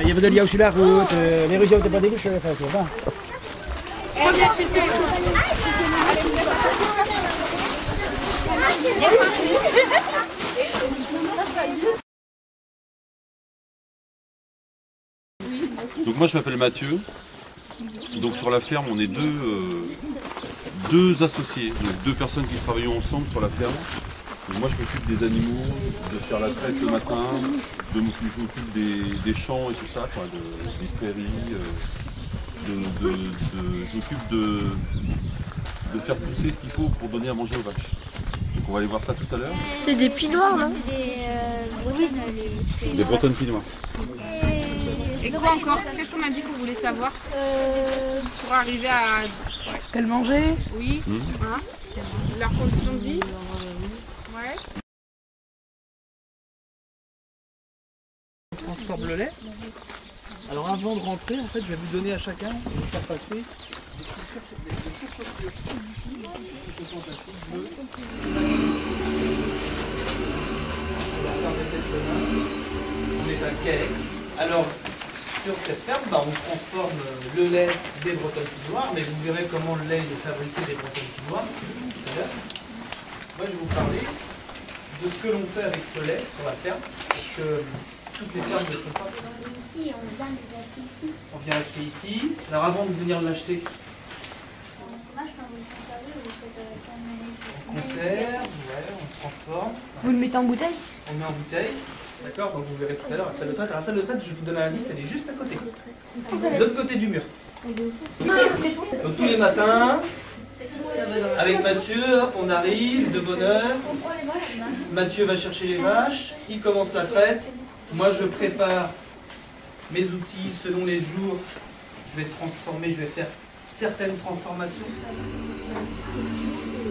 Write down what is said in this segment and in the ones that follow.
je bedoel, jouw sur la route, les rues n'étaient pas débouchées, enfin, c'est ça. Donc moi je m'appelle Mathieu. Donc sur la ferme on est deux associés, donc deux personnes qui travaillent ensemble sur la ferme. Donc moi je m'occupe des animaux, de faire la traite le matin, je m'occupe des champs et tout ça, quoi, des prairies, je m'occupe de faire pousser ce qu'il faut pour donner à manger aux vaches. Donc on va aller voir ça tout à l'heure. C'est des pinoirs, non? Des bretonnes pinois. Et quoi encore? Qu'est-ce qu'on a dit qu'on voulait savoir pour arriver à... Ce qu'elles mangeaient? Oui. Hein? Leurs conditions de vie? Ouais. On transforme le lait. Alors avant de rentrer, en fait, je vais vous donner à chacun, je vais vous faire passer on est à Quai. Alors, sur cette ferme, on transforme le lait des bretonnes pinoires, mais vous verrez comment le lait est fabriqué des bretonnes pinoires tout à l'heure. Moi, je vais vous parler de ce que l'on fait avec ce lait sur la ferme, parce que toutes les fermes ne sont pas. Ici, On vient l'acheter ici. Alors avant de venir l'acheter, on conserve, ouais, on transforme. Vous le mettez en bouteille? On met en bouteille. D'accord? Donc vous verrez tout à l'heure la salle de traite. Alors la salle de traite, je vous donne la liste, elle est juste à côté. De l'autre côté du mur. Donc tous les matins, avec Mathieu, hop, on arrive de bonne heure. Mathieu va chercher les vaches, il commence la traite. Moi je prépare mes outils selon les jours. Je vais transformer, je vais faire certaines transformations.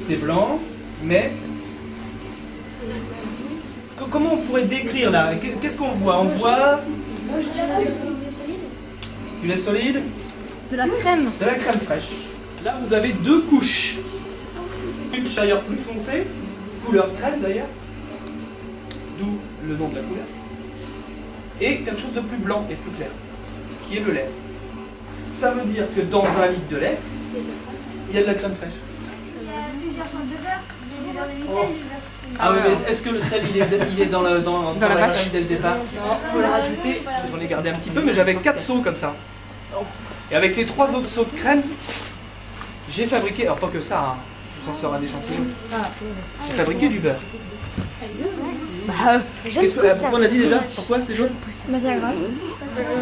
C'est blanc, mais comment on pourrait décrire là? Qu'est-ce qu'on voit? On voit du lait solide, De la crème. de la crème fraîche. Là vous avez deux couches. Une d'ailleurs plus foncée, couleur crème d'ailleurs, d'où le nom de la couleur. Et quelque chose de plus blanc et plus clair, qui est le lait. Ça veut dire que dans un litre de lait, il y a de la crème fraîche. Il y a plusieurs sortes de beurre. Il est dans le Oh. Ah oui, mais est-ce que le sel il est dans la crème dès le départ? Non, il faut le rajouter. J'en ai gardé un petit peu, mais j'avais 4 seaux comme ça. Et avec les 3 autres seaux de crème, j'ai fabriqué, alors pas que ça, hein, je vous en sors un échantillon. J'ai fabriqué du beurre. Pourquoi on a dit déjà? Pourquoi c'est jaune? Matière grasse.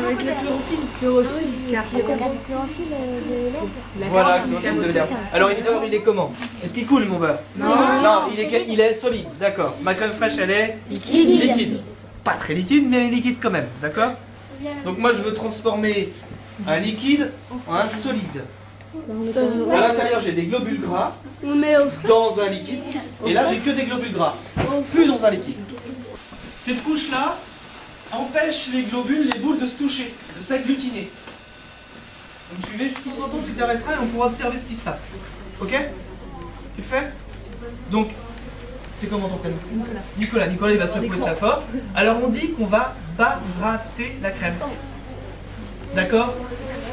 Avec le chlorophylle. Il y a le chlorophylle de lait. Voilà, le chlorophylle de l'herbe. Alors évidemment, il est comment? Est-ce qu'il coule mon beurre? Non, il est solide, d'accord. Ma crème fraîche, elle est liquide. Pas très liquide, mais elle est liquide quand même, d'accord? Donc moi, je veux transformer un liquide en un solide. À l'intérieur, j'ai des globules gras dans un liquide. Et là, j'ai que des globules gras, plus dans un liquide. Cette couche-là empêche les globules, les boules de se toucher, de s'agglutiner. Vous me suivez jusqu'ici? Tu t'arrêteras et on pourra observer ce qui se passe. Ok? Tu le fais? Donc, c'est comment ton prénom? Nicolas. Nicolas, il va secouer très fort. Alors, on dit qu'on va barater la crème. D'accord?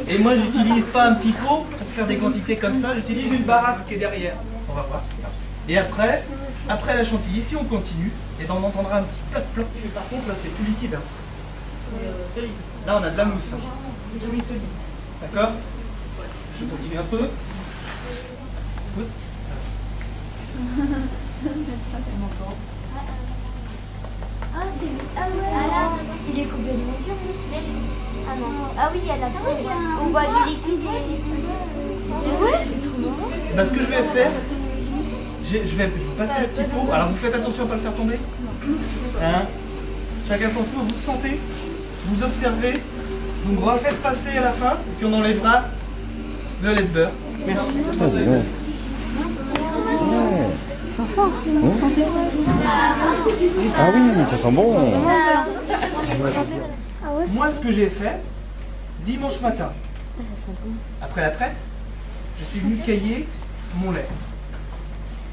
Et moi, j'utilise pas un petit pot pour faire des quantités comme ça, j'utilise une baratte qui est derrière. On va voir. Et après la chantilly, si on continue, et ben on entendra un petit ploc-ploc. Par contre, là, c'est plus liquide. Hein. Là, on a de la mousse. D'accord? Je continue un peu. Écoute. Ah ouais. Il est complètement dur. Ah non. Ah oui, il y a la crème. On voit les liquides et... Ouais, c'est trop bon. Et ben, ce que je vais faire, je vais vous passer le petit pot. Alors, vous faites attention à ne pas le faire tomber. Hein? Chacun son tour, vous sentez, vous observez, vous me refaites passer à la fin, et puis on enlèvera le lait de beurre. Merci. Ça sent fort. Ah oui, ça sent bon. Moi, ce que j'ai fait, dimanche matin, après la traite, je suis venu cailler mon lait.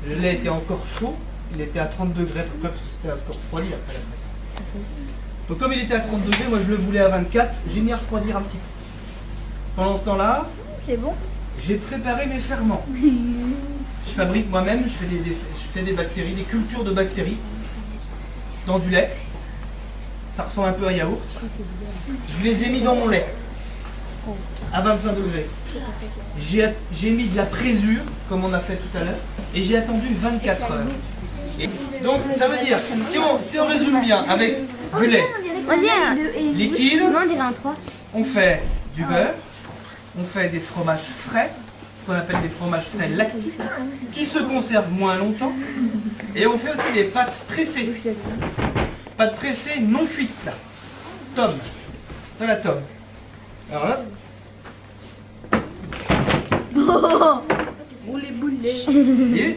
Le lait était encore chaud, il était à 30 degrés à peu près, parce que c'était encore refroidi après la traite. Donc comme il était à 30 degrés, moi je le voulais à 24, j'ai mis à refroidir un petit peu. Pendant ce temps-là, C'est bon. j'ai préparé mes ferments. Je fabrique moi-même, je fais des bactéries, des cultures de bactéries dans du lait. Ça ressemble un peu à yaourt. Je les ai mis dans mon lait à 25 degrés. J'ai mis de la présure, comme on a fait tout à l'heure, et j'ai attendu 24 heures. Et donc ça veut dire, si on résume bien, avec du lait On dirait liquide, Non, on dirait un 3. on fait du beurre, on fait des fromages frais, ce qu'on appelle des fromages frais lactifs, qui se conservent moins longtemps, et on fait aussi des pâtes pressées. Pâtes pressées non cuites là. Tome. De la tome. Alors là. Et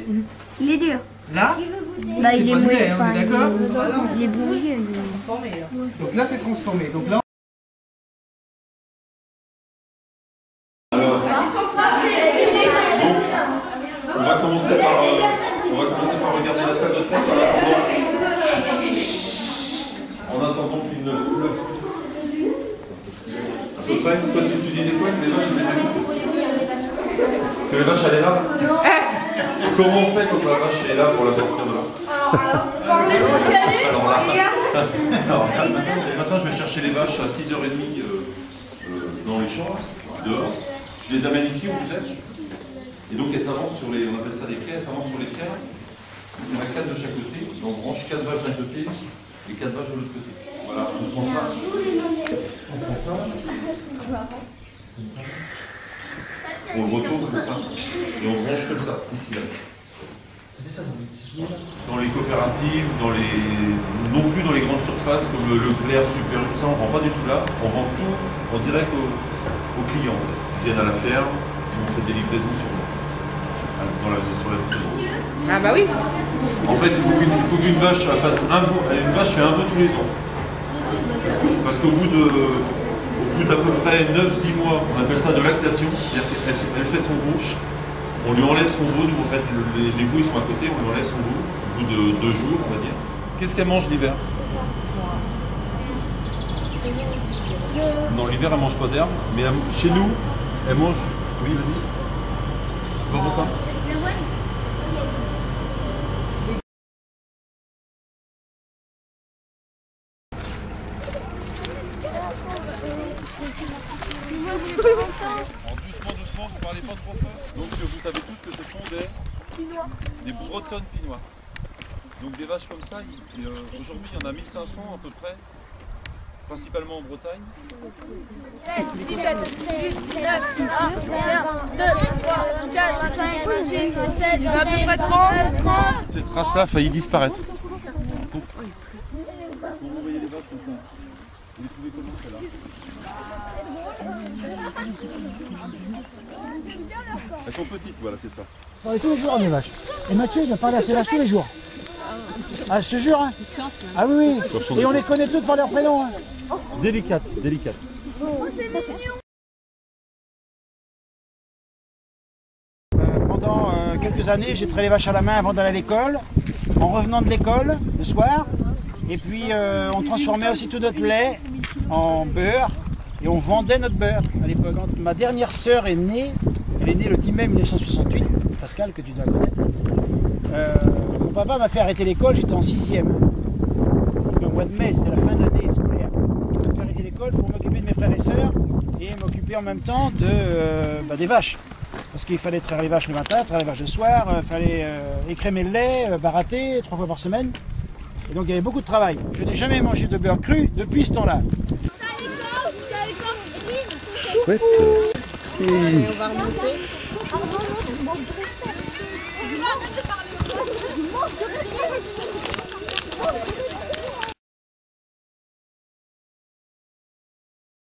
Il est dur. là, Bah, c'est il est pas du mouillé. lait, hein, on est d'accord? Il est bouillé. Donc là c'est transformé. Donc là, On va commencer par regarder la salle de traite en attendant qu'il ne coule. À peu près, toi tu disais quoi que les vaches étaient là? Que les vaches allaient là? Comment on fait quand la vache est là pour la sortir de là? Alors là, maintenant je vais chercher les vaches à 6h30 dans les champs, dehors. Je les amène ici où vous êtes. Et donc elles s'avancent sur les, on appelle ça des quais, elles s'avancent sur les quais. Il y en a 4 de chaque côté. On branche 4 vaches d'un côté et 4 vaches de l'autre côté. Voilà, on prend ça. On prend ça. Comme ça. On le retourne comme ça. Et on branche comme ça, ici là. ça fait ça dans les petits là. Dans les coopératives, non plus dans les grandes surfaces comme Leclerc, Super, tout ça, on ne vend pas du tout là. On vend tout en direct aux clients. En fait. Ils viennent à la ferme, on fait des livraisons sur la vitrine. Ah bah oui. En fait, il faut qu'une vache fasse un veau. Une vache fait un veau tous les ans. Parce qu'au bout d'à peu près 9-10 mois, on appelle ça de lactation. C'est-à-dire qu'elle fait son veau. On lui enlève son veau. En fait, les veaux ils sont à côté, on lui enlève son veau. Au bout de 2 jours, on va dire. Qu'est-ce qu'elle mange l'hiver? Non, l'hiver, elle mange pas d'herbe. Mais chez nous, elle mange... Oui, vas-y. C'est pas pour ça? Doucement, vous parlez pas trop fort. Donc vous savez tous que ce sont des bretonnes pinois. Donc des vaches comme ça, aujourd'hui il y en a 1500 à peu près, principalement en Bretagne. 16, 17, 18, 19, 1, 2, 3, 4, 25, 26, 27, 28, 30. Cette race-là a failli disparaître. Vous voyez les vaches comme ça. Vous les trouvez comment celles-là? Elles sont petites, voilà, c'est ça. On parle tous les jours, mes vaches. Et Mathieu, il va parler à ses vaches tous les jours. Ah, je te jure, hein. Ah oui, oui. Et on les connaît toutes par leur prénom. Hein. Délicate. Pendant quelques années, j'ai traité les vaches à la main avant d'aller à l'école. En revenant de l'école, le soir. Et puis, on transformait aussi tout notre lait en beurre. Et on vendait notre beurre à l'époque. Ma dernière sœur est née. Elle est née le 10 mai 1968. Pascal, que tu dois connaître. Mon papa m'a fait arrêter l'école, j'étais en 6e. Le mois de mai, c'était la fin de l'année scolaire. Il m'a fait arrêter l'école pour m'occuper de mes frères et sœurs et m'occuper en même temps des vaches. Parce qu'il fallait traire les vaches le matin, traire les vaches le soir, il fallait écrémer le lait, barater 3 fois par semaine. Et donc il y avait beaucoup de travail. Je n'ai jamais mangé de beurre cru depuis ce temps-là. Chouette. Et on va remonter.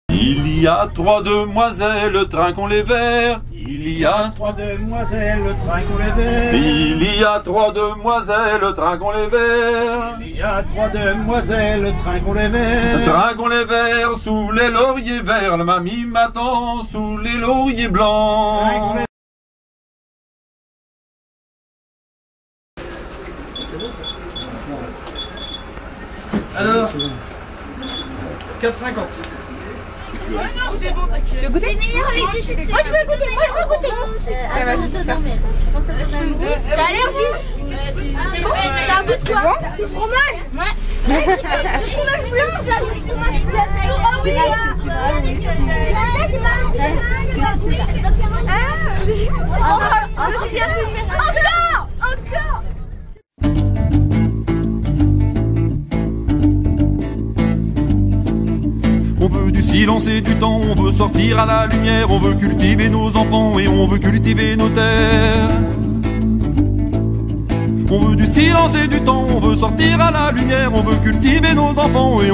Il y a 3 demoiselles, trinquons les verres. Il y a 3 demoiselles, trinquons les verres. Il y a 3 demoiselles, trinquons les verres. Il y a 3 demoiselles, trinquons les verres. Trinquons les verres sous les lauriers verts. La mamie m'attend sous les lauriers blancs. alors, 4,50. Tu veux goûter? C'est meilleur avec des chips. Moi je veux goûter, moi je veux goûter. Vas-y, Ça a l'air bien. Ça a un goût de quoi? Du fromage? Ouais. Du fromage blanc, ça a du fromage blanc. Encore. On veut du silence et du temps, on veut sortir à la lumière, on veut cultiver nos enfants et on veut cultiver nos terres. On veut du silence et du temps, on veut sortir à la lumière, on veut cultiver nos enfants et